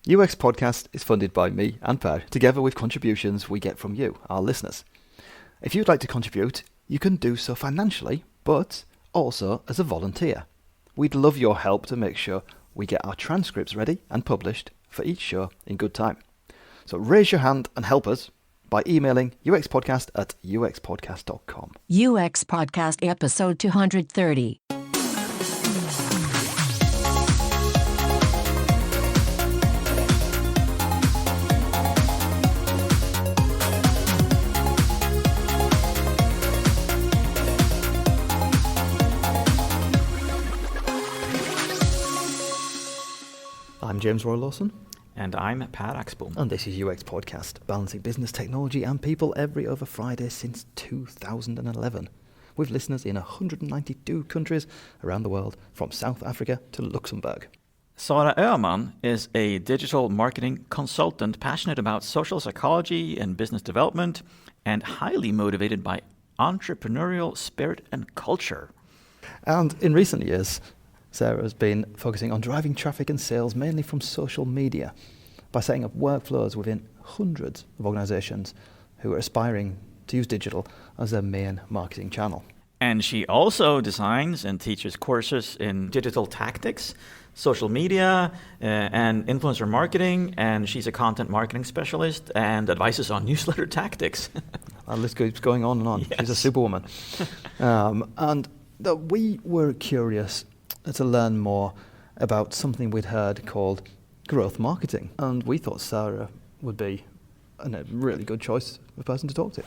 UX Podcast is funded by me and Per, together with contributions we get from you, our listeners. If you'd like to contribute, you can do so financially, but also as a volunteer. We'd love your help to make sure we get our transcripts ready and published for each show in good time. So raise your hand and help us by emailing uxpodcast@uxpodcast.com. UX Podcast episode 230. I'm James Roy Lawson. And I'm Per Axbom. And this is UX Podcast, balancing business, technology and people every other Friday since 2011. With listeners in 192 countries around the world, from South Africa to Luxembourg. Sara Öhman is a digital marketing consultant passionate about social psychology and business development and highly motivated by entrepreneurial spirit and culture. And in recent years, Sara has been focusing on driving traffic and sales mainly from social media by setting up workflows within hundreds of organizations who are aspiring to use digital as their main marketing channel. And she also designs and teaches courses in digital tactics, social media, and influencer marketing, and she's a content marketing specialist and advises on newsletter tactics. Our list keeps going on and on. Yes. She's a superwoman. We were curious to learn more about something we'd heard called growth marketing. And we thought Sara would be a really good choice of a person to talk to.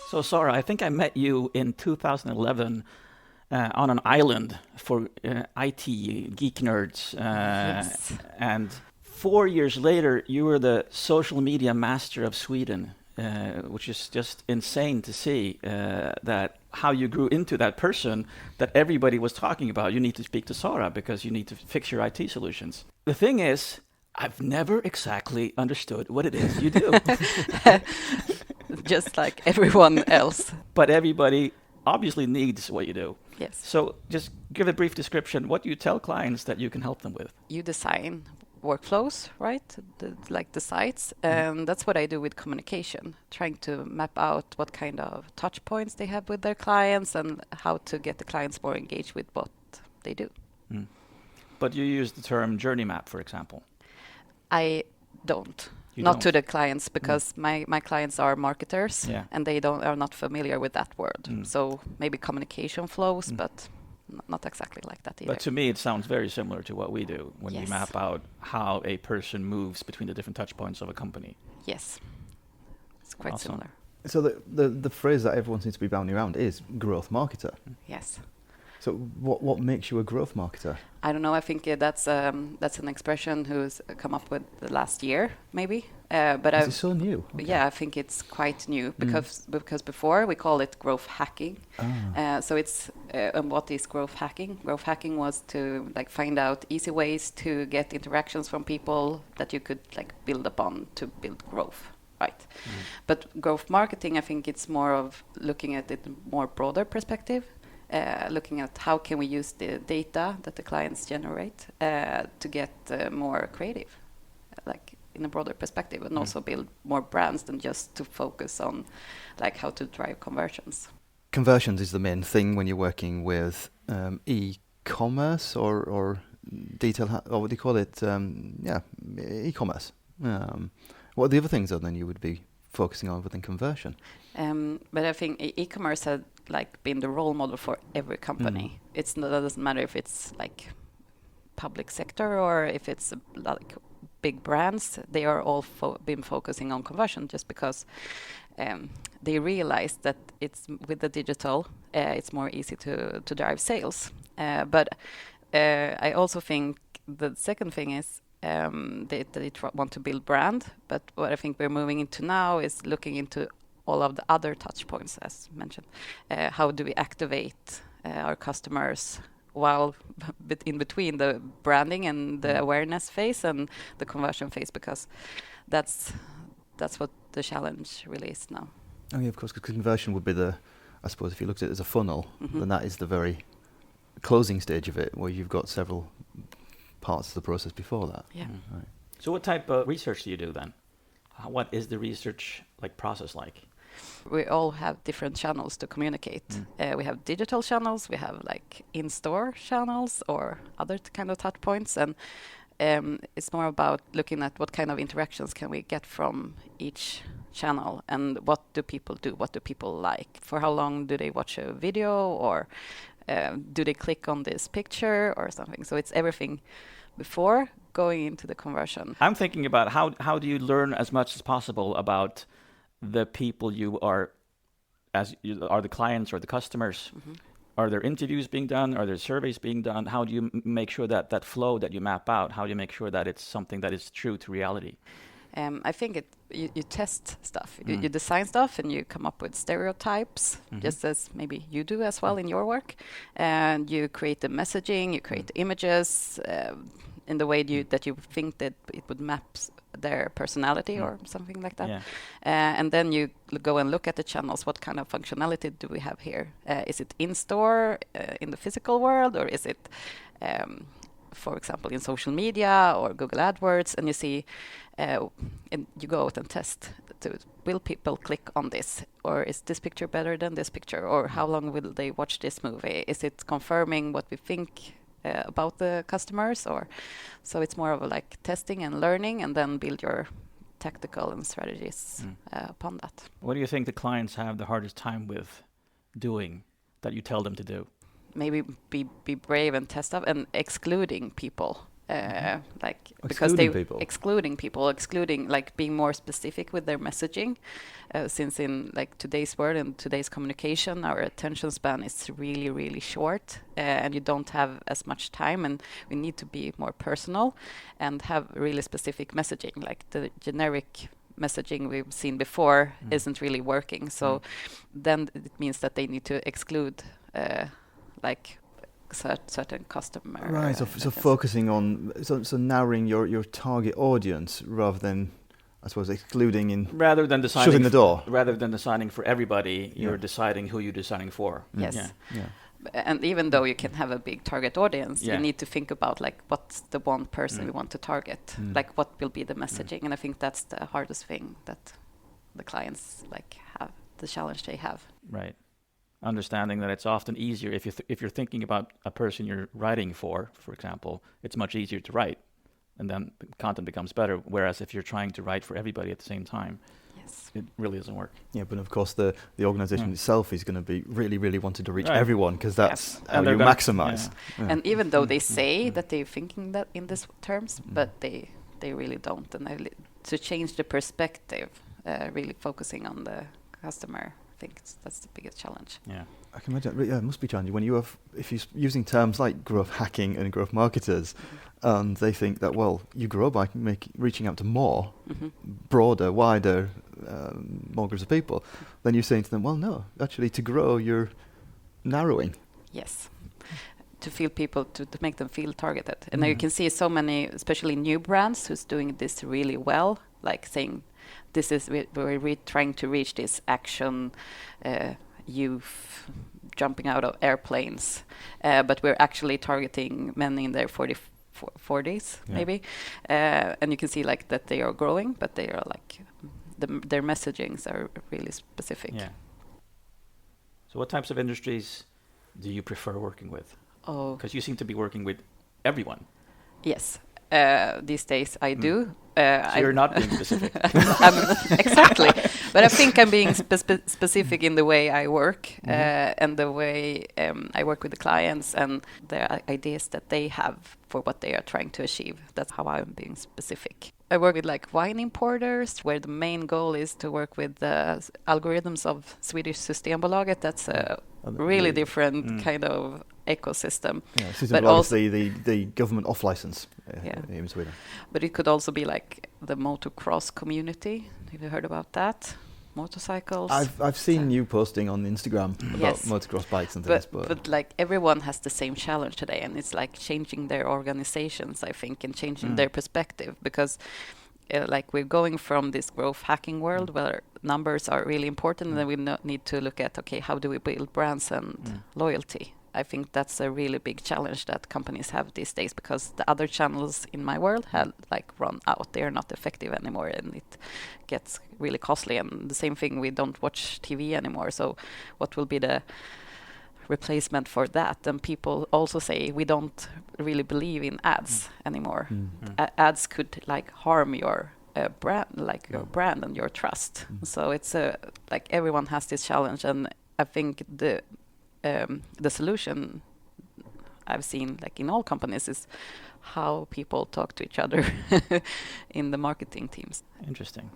So, Sara, I think I met you in 2011 on an island for IT geek nerds. Yes. And 4 years later, you were the social media master of Sweden. Which is just insane to see that how you grew into that person that everybody was talking about. You need to speak to Sara because you need to fix your IT solutions. The thing is, I've never exactly understood what it is you do. Just like everyone else. But everybody obviously needs what you do. Yes. So just give a brief description. What do you tell clients that you can help them with? You design workflows, right? Like the sites. And that's what I do with communication, trying to map out what kind of touch points they have with their clients and how to get the clients more engaged with what they do. Mm. But you use the term journey map, for example. I don't. You Not don't? to the clients, because my clients are marketers, Yeah. and they are not familiar with that word. Mm. So maybe communication flows, but not exactly like that either. But to me, it sounds very similar to what we do when we Yes. map out how a person moves between the different touch points of a company. Yes, it's quite Awesome. similar. So the phrase that everyone seems to be bounding around is growth marketer. Yes. So what makes you a growth marketer? I don't know. I think that's an expression who's come up with the last year, maybe. But Is it so new? Okay. yeah, I think it's quite new because before we call it growth hacking. So it's and what is growth hacking? Growth hacking was to like find out easy ways to get interactions from people that you could like build upon to build growth. Right. But growth marketing, I think it's more of looking at it more broader perspective. Looking at how can we use the data that the clients generate to get more creative, like in a broader perspective, and also build more brands than just to focus on like how to drive conversions. Conversions is the main thing when you're working with e-commerce or detail, or what do you call it? E-commerce. What are the other things then you would be focusing on within conversion? But I think e-commerce had like been the role model for every company. It doesn't matter if it's like public sector or if it's like big brands. They are all been focusing on conversion just because they realized that it's with the digital, it's more easy to drive sales. But I also think the second thing is they want to build brand. But what I think we're moving into now is looking into all of the other touch points, as mentioned. How do we activate our customers while in between the branding and the awareness phase and the conversion phase? Because that's what the challenge really is now. Oh yeah, of course, because conversion would be I suppose if you looked at it as a funnel, then that is the very closing stage of it, where you've got several parts of the process before that. Yeah. Right. So what type of research do you do then? What is the research process like? We all have different channels to communicate. We have digital channels, we have like in-store channels or other kind of touch points, and it's more about looking at what kind of interactions can we get from each channel, and what do people do, what do people like, for how long do they watch a video, or do they click on this picture or something. So it's everything before going into the conversion. I'm thinking about how do you learn as much as possible about the people you are, as you are the clients or the customers. Are there interviews being done? Are there surveys being done? How do you make sure that that flow that you map out, how do you make sure that it's something that is true to reality? I think you test stuff. You design stuff and you come up with stereotypes, just as maybe you do as well in your work. And you create the messaging, you create images in the way that you think that it would map their personality or something like that. Yeah. And then you go and look at the channels. What kind of functionality do we have here? Is it in-store, in the physical world, or is it, for example, in social media or Google AdWords? And you see, and you go out and test. Will people click on this? Or is this picture better than this picture? Or how long will they watch this movie? Is it confirming what we think about the customers? Or so it's more of a like testing and learning, and then build your tactical and strategies upon that. What do you think the clients have the hardest time with doing that you tell them to do? Maybe be brave and test up, and excluding people. Like because excluding, like being more specific with their messaging, since in like today's world and today's communication, our attention span is really, really short, and you don't have as much time, and we need to be more personal and have really specific messaging. Like the generic messaging we've seen before isn't really working, so then it means that they need to exclude like certain customer. Right, so focusing on, so narrowing your target audience rather than, I suppose, excluding in, rather than deciding shutting the door. Rather than deciding for everybody, you're deciding who you're deciding for. Yes. Yeah. And even though you can have a big target audience, Yeah. you need to think about like what's the one person we want to target, like what will be the messaging, and I think that's the hardest thing that the clients like have, the challenge they have. Right. Understanding that it's often easier if you're thinking about a person you're writing for example, it's much easier to write, and then the content becomes better. Whereas if you're trying to write for everybody at the same time, it really doesn't work. Yeah, but of course the organization itself is going to be really, really wanting to reach everyone, because that's how you maximize. Yeah. And even though they say that they're thinking that in these terms, but they really don't. And to change the perspective, really focusing on the customer, I think that's the biggest challenge. Yeah, I can imagine. Yeah, it must be challenging when if you're using terms like growth hacking and growth marketers, and they think that, well, you grow by reaching out to more, broader, wider, more groups of people. Then you're saying to them, well, no, actually, to grow, you're narrowing. Yes. To feel people, to make them feel targeted. And now you can see so many, especially new brands, who's doing this really well, like saying, this is we're trying to reach this action youth jumping out of airplanes, but we're actually targeting men in their 40s maybe, and you can see like that they are growing, but they are like their messagings are really specific. Yeah. So what types of industries do you prefer working with? Oh, because you seem to be working with everyone. Yes. These days I do. So you're not being specific. Exactly. But I think I'm being specific in the way I work, and the way I work with the clients and the ideas that they have for what they are trying to achieve. That's how I'm being specific. I work with like wine importers, where the main goal is to work with the algorithms of Swedish Systembolaget. That's a really different kind of ecosystem. Yeah, Systembolaget is the government off license in Sweden. But it could also be like the motocross community. Have you heard about that? Motorcycles. I've seen you posting on Instagram about motocross bikes and things, but like everyone has the same challenge today, and it's like changing their organizations, I think, and changing their perspective, because like we're going from this growth hacking world where numbers are really important, and then we need to look at, okay, how do we build brands and loyalty? I think that's a really big challenge that companies have these days, because the other channels in my world have like run out. They are not effective anymore, and it gets really costly. And the same thing, we don't watch TV anymore. So what will be the replacement for that? And people also say we don't really believe in ads anymore. Ads could like harm your brand, like your brand and your trust. So it's like everyone has this challenge, and I think the solution I've seen like in all companies is how people talk to each other in the marketing teams. Interesting.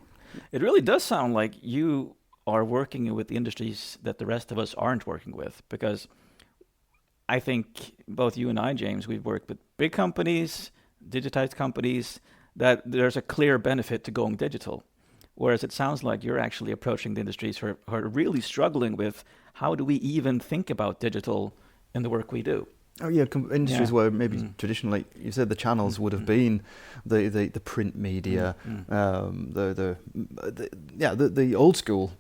It really does sound like you are working with industries that the rest of us aren't working with, because I think both you and I, James, we've worked with big companies, digitized companies, that there's a clear benefit to going digital. Whereas it sounds like you're actually approaching the industries who are really struggling with how do we even think about digital in the work we do. Oh yeah, industries where maybe traditionally, you said the channels would have been the print media, the old school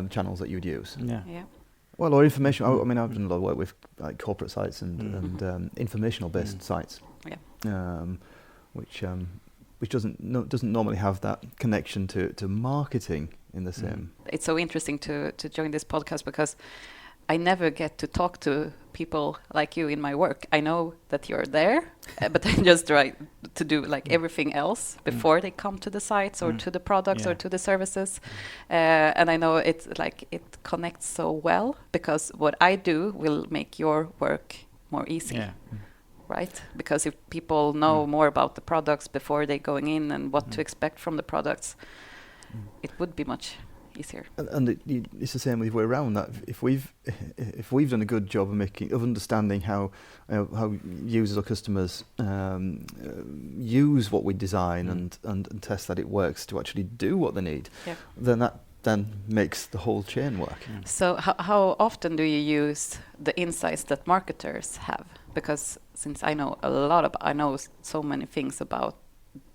channels that you'd use. Yeah. Well, or information. I mean, I've done a lot of work with like corporate sites and informational based sites. Yeah. Which doesn't normally have that connection to marketing in the same. It's so interesting to join this podcast, because I never get to talk to people like you in my work. I know that you're there, but I just try to do like everything else before they come to the sites or to the products or to the services. And I know it's like it connects so well, because what I do will make your work more easy. Yeah. Right? Because if people know more about the products before they going in and what to expect from the products, it would be much easier. And it's the same the way around. That if we've done a good job of understanding how users or customers use what we design and test that it works to actually do what they need, then that makes the whole chain work. So how often do you use the insights that marketers have? Because since I know so many things about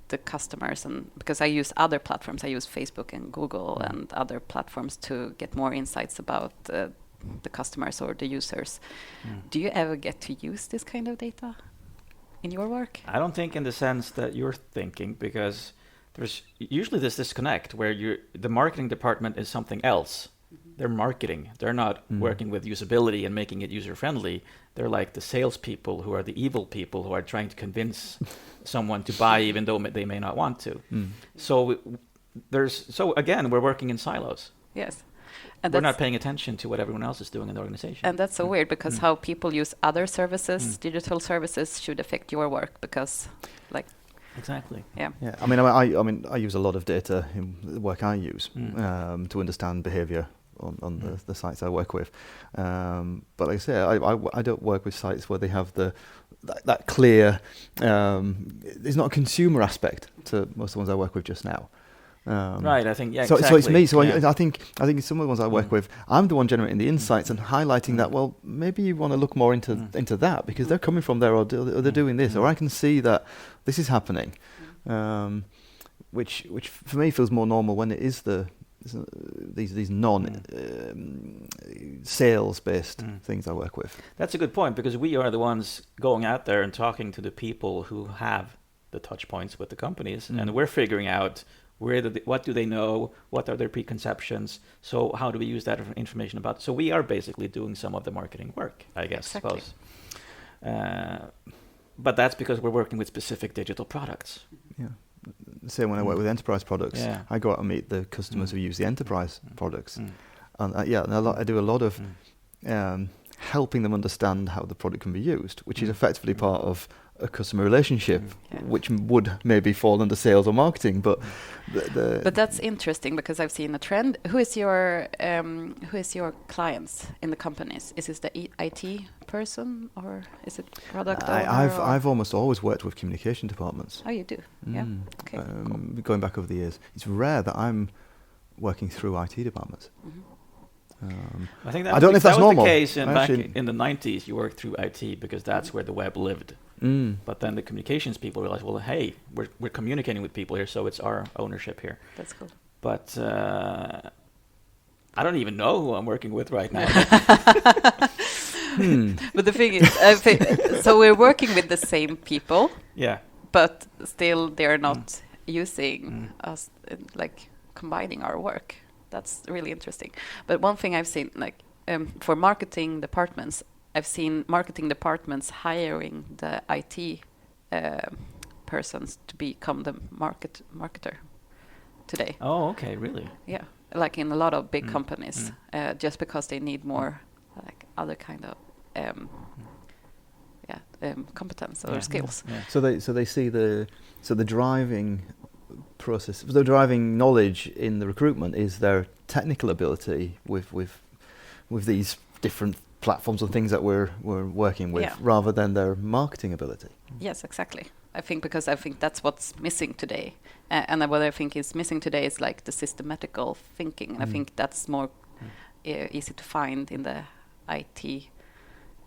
the customers, and because I use other platforms, I use Facebook and Google and other platforms to get more insights about the customers or the users. Do you ever get to use this kind of data in your work? I don't think in the sense that you're thinking, because there's usually this disconnect where the marketing department is something else. They're marketing. They're not working with usability and making it user-friendly. They're like the salespeople who are the evil people who are trying to convince someone to buy even though they may not want to. So again, we're working in silos. Yes. And we're not paying attention to what everyone else is doing in the organization. And that's so weird, because how people use other services, digital services, should affect your work, because like... Exactly. Yeah. I mean, I use a lot of data in the work I use to understand behaviour on the sites I work with. But like I say, I don't work with sites where they have that clear. There's not a consumer aspect to most of the ones I work with just now. Right. I think so. Exactly. So it's me. So I think some of the ones I work with, I'm the one generating the insights and highlighting that. Well, maybe you want to look more into that, because they're coming from there, or they're doing this, or I can see that this is happening, which for me feels more normal when it is these sales based things I work with. That's a good point, because we are the ones going out there and talking to the people who have the touch points with the companies, and we're figuring out what do they know, what are their preconceptions, so how do we use that information about. So we are basically doing some of the marketing work, I guess. Exactly. Suppose. But that's because we're working with specific digital products. Yeah. Same when I work with enterprise products. Yeah. I go out and meet the customers who use the enterprise products, and I do a lot of helping them understand how the product can be used, which is effectively part of a customer relationship, which would maybe fall under sales or marketing, but but that's interesting, because I've seen a trend. Who is your clients in the companies? Is it the IT person, or is it product owner? I've almost always worked with communication departments. Oh, you do? Yeah. Okay. Cool. Going back over the years, it's rare that I'm working through IT departments. I think I don't know if that's normal. The case back in the 90s. You worked through IT because that's where the web lived. But then the communications people realized, well, hey, we're communicating with people here, so it's our ownership here. That's cool. But I don't even know who I'm working with right now. But the thing is, I think, so we're working with the same people, Yeah. but still they're not using us, like combining our work. That's really interesting. But one thing I've seen, like for marketing departments, I've seen marketing departments hiring the IT persons to become the marketer today. Oh, okay, really? Yeah, like in a lot of big companies, just because they need more like other kind of competence or skills. Yeah. So they see the driving process, the driving knowledge in the recruitment is their technical ability with these different platforms and things that we're working with, rather than their marketing ability. Yes, exactly. I think that's what's missing today, and what I think is missing today is like the systematical thinking, and I think that's more easy to find in the IT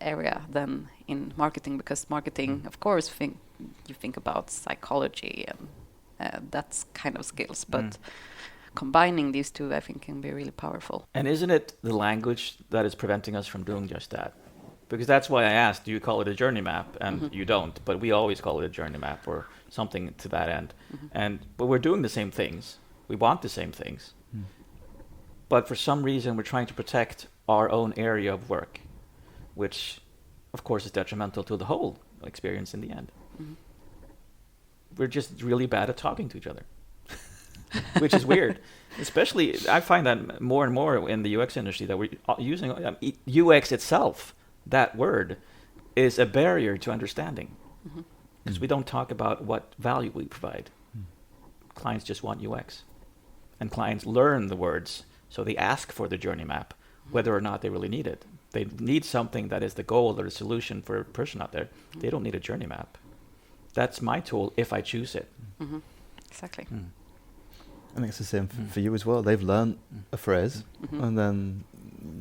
area than in marketing, because marketing, of course, you think about psychology and that's kind of skills, but combining these two, I think, can be really powerful. And isn't it the language that is preventing us from doing just that? Because that's why I asked, do you call it a journey map? And you don't, but we always call it a journey map or something to that end. But we're doing the same things. We want the same things. But for some reason, we're trying to protect our own area of work, which, of course, is detrimental to the whole experience in the end. We're just really bad at talking to each other, which is weird. Especially, I find that more and more in the UX industry that we're using UX itself. That word is a barrier to understanding, because we don't talk about what value we provide. Clients just want UX, and clients learn the words, so they ask for the journey map, whether or not they really need it. They need something that is the goal or the solution for a person out there. They don't need a journey map. That's my tool if I choose it. Exactly. I think it's the same for you as well. They've learned a phrase, and then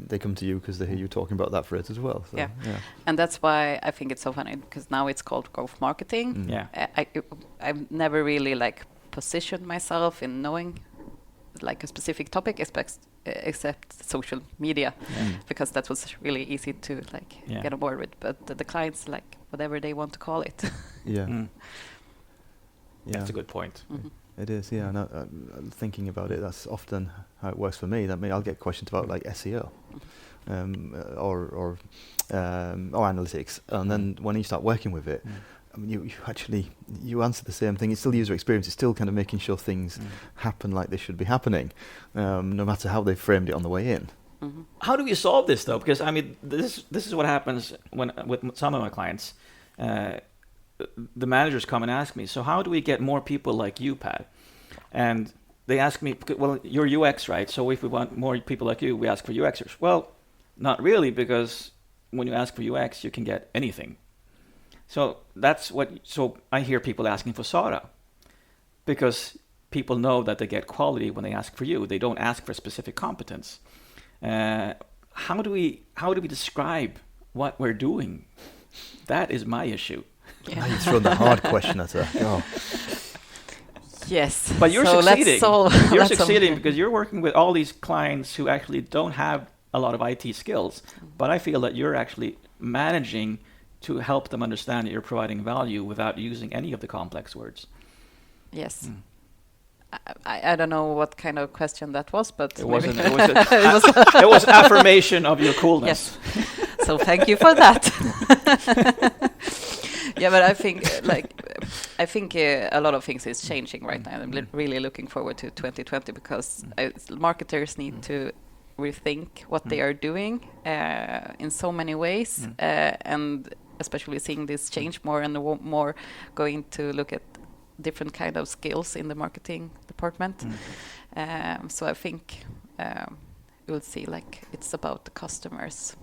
they come to you because they hear you talking about that phrase as well. So, yeah, and that's why I think it's so funny, because now it's called growth marketing. I've never really like positioned myself in knowing like a specific topic, except social media, because that was really easy to like get on board with. But the clients like whatever they want to call it. That's a good point. It is, yeah. And thinking about it, that's often how it works for me. That I'll get questions about like SEO, or analytics, and then when you start working with it, I mean, you actually answer the same thing. It's still user experience. It's still kind of making sure things happen like they should be happening, no matter how they framed it on the way in. How do we solve this though? Because I mean, this is what happens with some of my clients. The managers come and ask me, so how do we get more people like you, Pat? And they ask me, well, you're UX, right? So if we want more people like you, we ask for UXers. Well, not really, because when you ask for UX, you can get anything. So so I hear people asking for Sara, because people know that they get quality when they ask for you. They don't ask for specific competence. How do we describe what we're doing? That is my issue. Now you've thrown the hard question at her. Oh. Yes, but you're succeeding. You're succeeding because you're working with all these clients who actually don't have a lot of IT skills. But I feel that you're actually managing to help them understand that you're providing value without using any of the complex words. Yes. I don't know what kind of question that was, but it wasn't. It was affirmation of your coolness. Yes. So thank you for that. Yeah, but I think a lot of things is changing right now. I'm really looking forward to 2020, because marketers need to rethink what they are doing in so many ways, and especially seeing this change more and more going to look at different kind of skills in the marketing department. So I think we'll see, like, it's about the customers,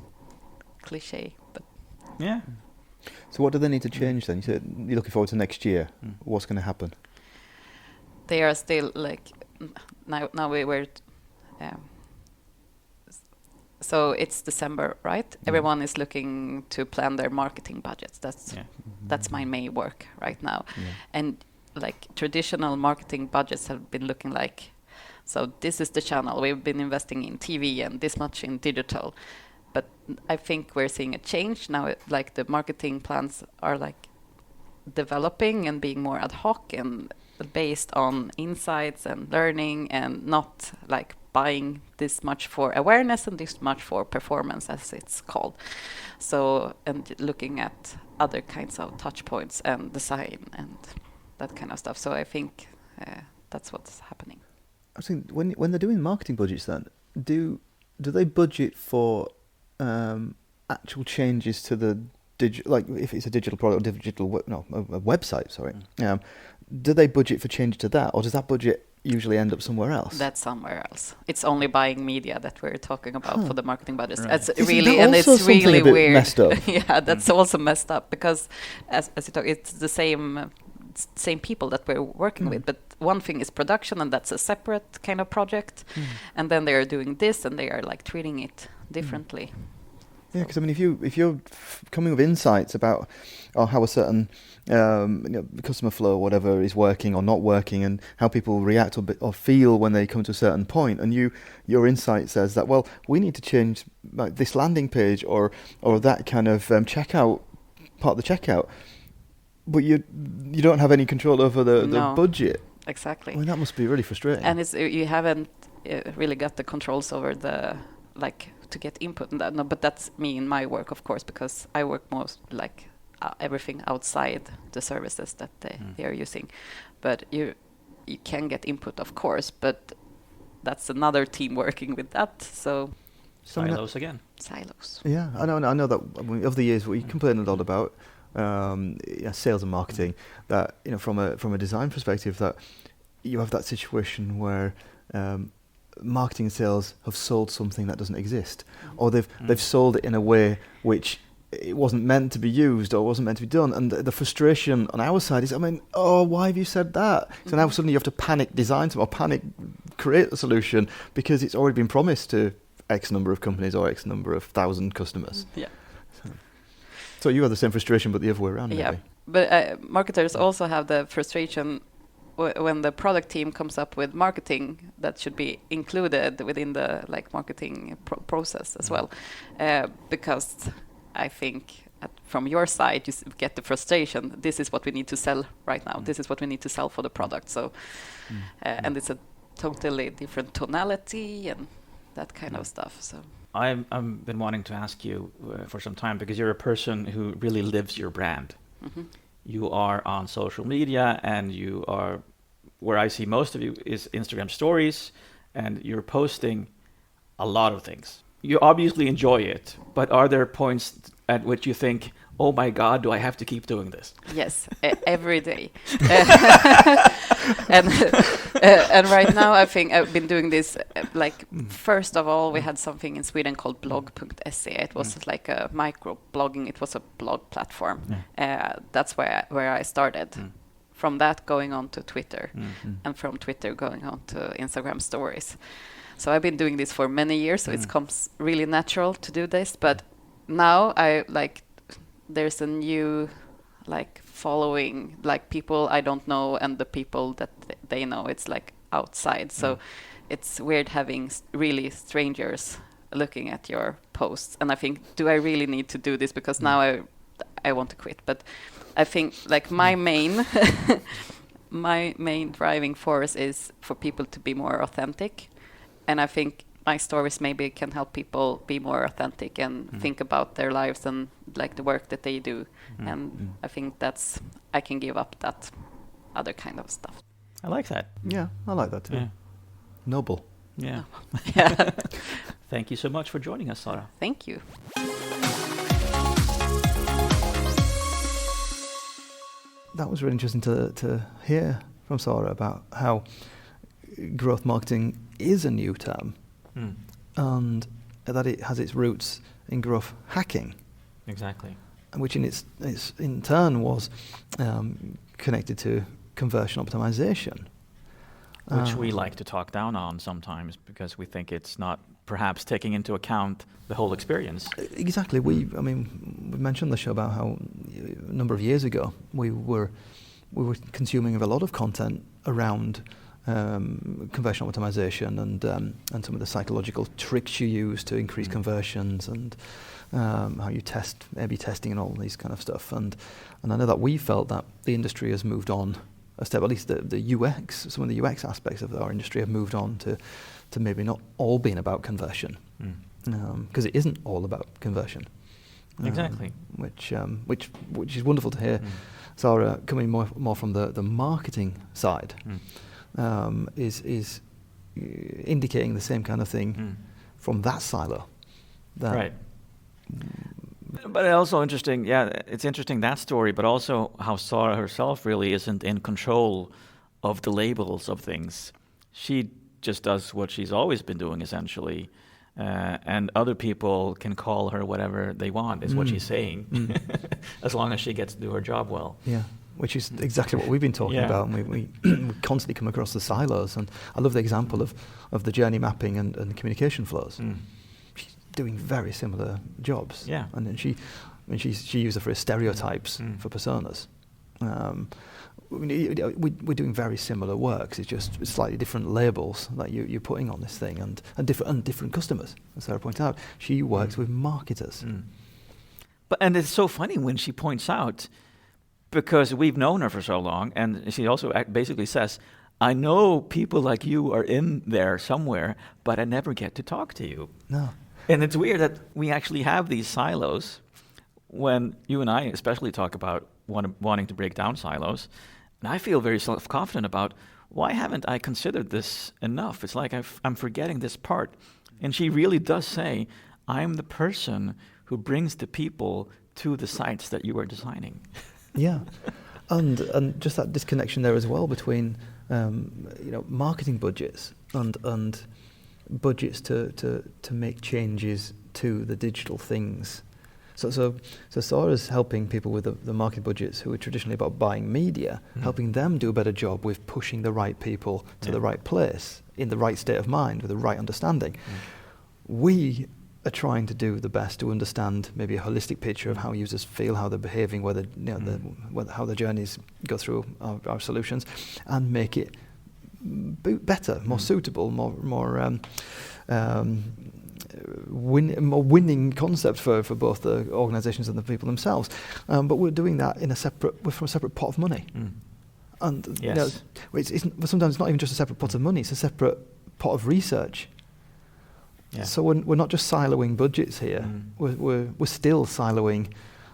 cliche, but yeah. So what do they need to change then? You said you're looking forward to next year. What's going to happen? They are still like now we were. So it's December, right? Everyone is looking to plan their marketing budgets. That's my main work right now. And like traditional marketing budgets have been looking like, so this is the channel we've been investing in TV and this much in digital. But I think we're seeing a change now. Like the marketing plans are like developing and being more ad hoc and based on insights and learning, and not like buying this much for awareness and this much for performance, as it's called. So, and looking at other kinds of touch points and design and that kind of stuff. So I think that's what's happening. I think when they're doing marketing budgets, then do they budget for actual changes to the like if it's a digital product, a website, sorry. Do they budget for change to that, or does that budget usually end up somewhere else? That's somewhere else. It's only buying media that we're talking about for the marketing budgets. Right. That's Isn't really, that and also it's really something a bit weird. messed up? Yeah, that's also messed up, because as you talk, it's the same people that we're working with. But one thing is production, and that's a separate kind of project. And then they are doing this, and they are like treating it differently. Yeah, because I mean, if you're coming with insights about how a certain customer flow or whatever is working or not working, and how people react or feel when they come to a certain point, and your insight says that, well, we need to change like this landing page or that kind of checkout part of the checkout, but you don't have any control over the budget. Exactly. I mean, that must be really frustrating. And it's you haven't really got the controls over the to get input in that. No, but that's me in my work, of course, because I work most like everything outside the services that they are using. But you can get input, of course, but that's another team working with that. So Silos again. Silos. Yeah, I know that over the years we complain a lot about sales and marketing, that from a design perspective, that you have that situation where marketing and sales have sold something that doesn't exist, or they've sold it in a way which it wasn't meant to be used or wasn't meant to be done, and the frustration on our side is, why have you said that? So now suddenly you have to panic design or panic create a solution because it's already been promised to X number of companies or X number of thousand customers. Yeah. So you have the same frustration, but the other way around. Yeah, maybe. but marketers also have the frustration when the product team comes up with marketing that should be included within the marketing process as well, because I think from your side you get the frustration. This is what we need to sell right now. This is what we need to sell for the product. So, and it's a totally different tonality and that kind of stuff. So I've been wanting to ask you for some time, because you're a person who really lives your brand. You are on social media, and you are, where I see most of you is Instagram stories, and you're posting a lot of things. You obviously enjoy it, but are there points at which you think, oh my God, do I have to keep doing this? Yes, every day. And right now I think I've been doing this, first of all, we had something in Sweden called blog.se. It was like a micro blogging. It was a blog platform. That's where I started. From that going on to Twitter, and from Twitter going on to Instagram stories. So I've been doing this for many years, so it comes really natural to do this. But now there's a new following, people I don't know and the people that they know. It's outside, so it's weird having really strangers looking at your posts. And I think, do I really need to do this? Because now I want to quit. But I think my main driving force is for people to be more authentic. And I think my stories maybe can help people be more authentic and think about their lives and the work that they do. And I think I can give up that other kind of stuff. I like that. Yeah, I like that too. Yeah. Noble. Yeah. Yeah. Thank you so much for joining us, Sara. Thank you. That was really interesting to hear from Sara about how growth marketing is a new term, and that it has its roots in growth hacking. Exactly. Which in turn was connected to conversion optimization. Which we like to talk down on sometimes, because we think it's not perhaps taking into account the whole experience. Exactly. We mentioned the show about how a number of years ago we were consuming a lot of content around conversion optimization and some of the psychological tricks you use to increase conversions, and how you test A/B testing and all these kind of stuff. And I know that we felt that the industry has moved on a step. At least the UX, some of the UX aspects of our industry have moved on to maybe not all being about conversion, because it isn't all about conversion. Exactly. Which is wonderful to hear. Sara, coming more from the marketing side, is indicating the same kind of thing from that silo. Right. But also interesting, it's interesting, that story, but also how Sara herself really isn't in control of the labels of things. She just does what she's always been doing, essentially. And other people can call her whatever they want, is what she's saying, as long as she gets to do her job well. Yeah, which is exactly what we've been talking about. And we constantly come across the silos. And I love the example of the journey mapping and the communication flows. She's doing very similar jobs. Yeah. And then she used the phrase stereotypes for personas. We're doing very similar works. It's just slightly different labels that you're putting on this thing, and different customers. As Sara pointed out, she works with marketers. And it's so funny when she points out, because we've known her for so long, and she also basically says, I know people like you are in there somewhere, but I never get to talk to you. No. And it's weird that we actually have these silos when you and I especially talk about wanting to break down silos. And I feel very self-confident about, why haven't I considered this enough? It's like I'm forgetting this part. And she really does say, I'm the person who brings the people to the sites that you are designing. Yeah. And just that disconnection there as well between marketing budgets and budgets to make changes to the digital things. So Sara's helping people with the market budgets who are traditionally about buying media, helping them do a better job with pushing the right people to the right place, in the right state of mind, with the right understanding. We are trying to do the best to understand maybe a holistic picture of how users feel, how they're behaving, how their journeys go through our solutions, and make it better, more suitable, more winning concept for both the organisations and the people themselves. But we're doing that from a separate pot of money. And sometimes it's not even just a separate pot of money; it's a separate pot of research. Yeah. So we're not just siloing budgets here. We're still siloing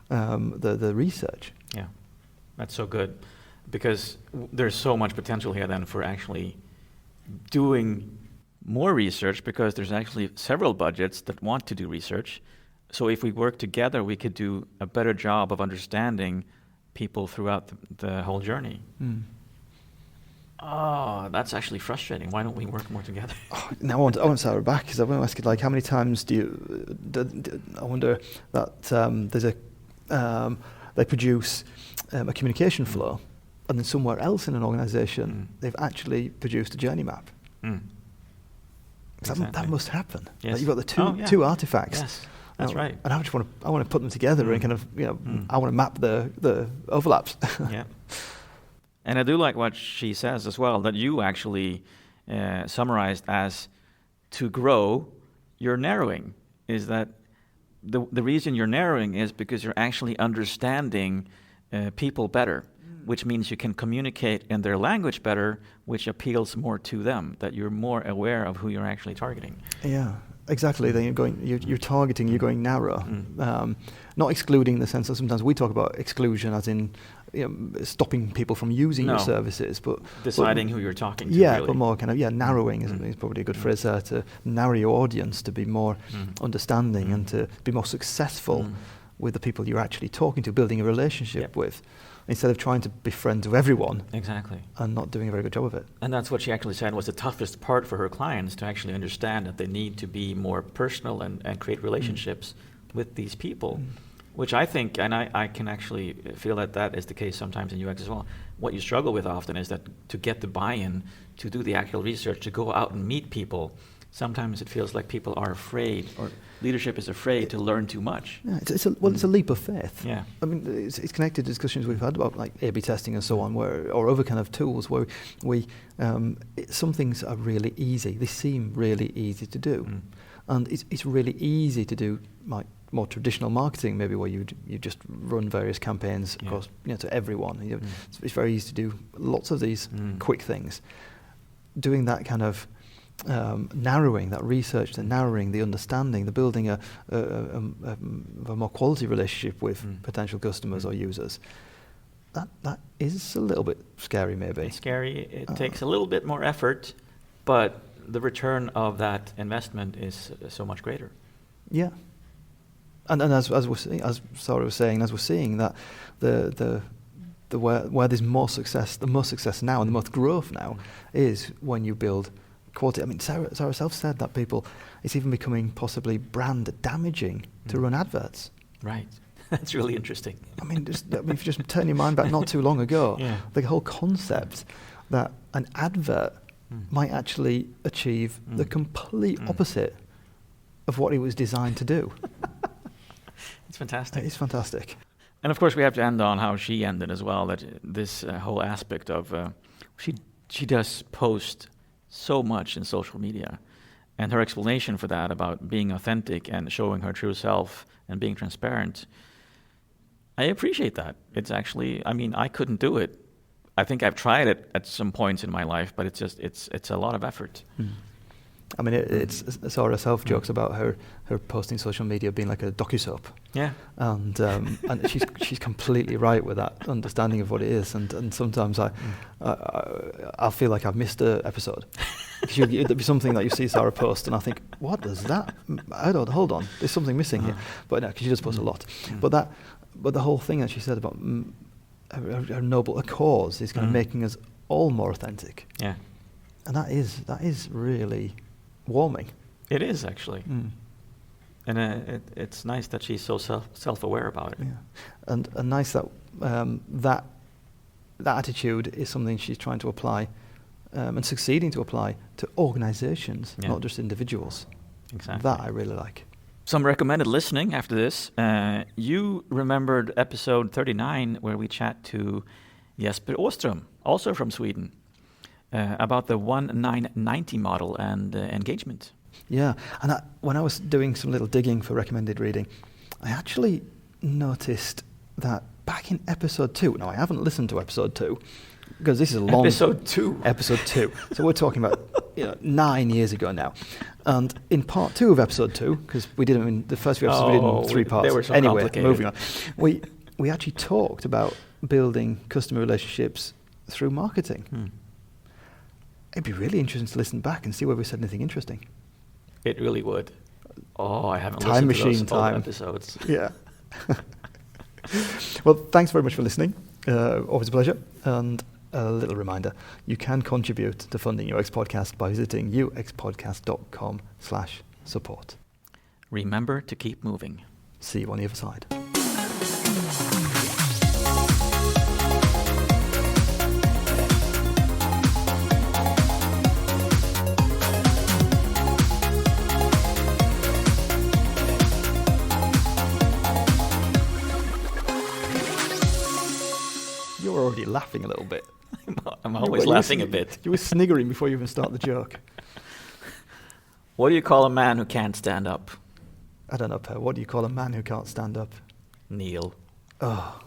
the research. Yeah, that's so good, because there's so much potential here then for actually doing more research, because there's actually several budgets that want to do research. So if we work together, we could do a better job of understanding people throughout the whole journey. Oh, that's actually frustrating. Why don't we work more together? Now I want Sara back, because I want to ask you, like, how many times I wonder that there's they produce a communication flow, and then somewhere else in an organisation they've actually produced a journey map. Exactly. That must happen. Yes. Like, you've got the two artifacts. Yes, that's right. And I want to put them together and kind of I want to map the overlaps. Yeah. And I do like what she says as well, that you actually summarized as, to grow, you're narrowing. Is that the reason you're narrowing is because you're actually understanding people better, which means you can communicate in their language better, which appeals more to them, that you're more aware of who you're actually targeting. Yeah, exactly. Then you're targeting, you're going narrow. Not excluding, in the sense that sometimes we talk about exclusion as in stopping people from using your services, but deciding who you're talking to. Yeah, really. but more kind of narrowing is probably a good phrase there, to narrow your audience, to be more understanding and to be more successful with the people you're actually talking to, building a relationship with, instead of trying to be friends with everyone. Exactly. And not doing a very good job of it. And that's what she actually said was the toughest part for her clients, to actually understand that they need to be more personal and create relationships with these people. Which I think, and I can actually feel that is the case sometimes in UX as well. What you struggle with often is that to get the buy-in, to do the actual research, to go out and meet people, sometimes it feels like people are afraid, or leadership is afraid to learn too much. Yeah, it's a leap of faith. Yeah. I mean, it's connected to discussions we've had about like A/B testing and so on, or other kind of tools where some things are really easy. They seem really easy to do, and it's really easy to do like more traditional marketing, maybe where you just run various campaigns across to everyone. It's very easy to do lots of these quick things. Doing that kind of narrowing, that research, the narrowing, the understanding, the building a more quality relationship with potential customers or users. That is a little bit scary, maybe. It's scary. It takes a little bit more effort, but the return of that investment is so much greater. Yeah. And as we're seeing, as Sara was saying, as we're seeing that where there's more success, the most success now and the most growth now is when you build quality. I mean, Sara herself said that it's even becoming possibly brand damaging to run adverts. Right. That's really interesting. I mean, if you just turn your mind back not too long ago, the whole concept that an advert might actually achieve the complete opposite of what it was designed to do. It's fantastic. It's fantastic. And of course, we have to end on how she ended as well. That this whole aspect of she does post so much in social media, and her explanation for that about being authentic and showing her true self and being transparent. I appreciate that. It's actually, I mean, I couldn't do it. I think I've tried it at some points in my life, but it's a lot of effort. I mean, it's Sara herself jokes about her posting social media being like a docusoap. Yeah. And she's completely right with that understanding of what it is. And sometimes I feel like I've missed an episode. There'll be something that you see Sara post, and I think, what is that? Hold on, there's something missing here. But no, because she does post a lot. But the whole thing that she said about her noble cause is kind of making us all more authentic. Yeah. And that is really warming. It is actually, and it's nice that she's so self-aware about it. Yeah, and nice that that attitude is something she's trying to apply and succeeding to apply to organizations, not just individuals. Exactly. That I really like. Some recommended listening after this. You remembered episode 39 where we chat to Jesper Åström, also from Sweden. About the 1990 model and engagement. Yeah, and when I was doing some little digging for recommended reading, I actually noticed that back in episode 2, now I haven't listened to episode 2, because this is a long... Episode 2. Episode 2. So we're talking about 9 years ago now. And in part 2 of episode 2, because we did them in the first few episodes, we did them in 3 parts. They were so anyway, complicated. Moving on. We actually talked about building customer relationships through marketing. It'd be really interesting to listen back and see whether we said anything interesting. It really would. Oh, I haven't Time listened machine to those time. old episodes. Yeah. Well, thanks very much for listening. Always a pleasure. And a little reminder, you can contribute to funding UX Podcast by visiting uxpodcast.com/support. Remember to keep moving. See you on the other side. You're already laughing a little bit. I'm always laughing a bit. You were sniggering before you even start the joke. What do you call a man who can't stand up? I don't know, Per. What do you call a man who can't stand up? Kneel. Oh.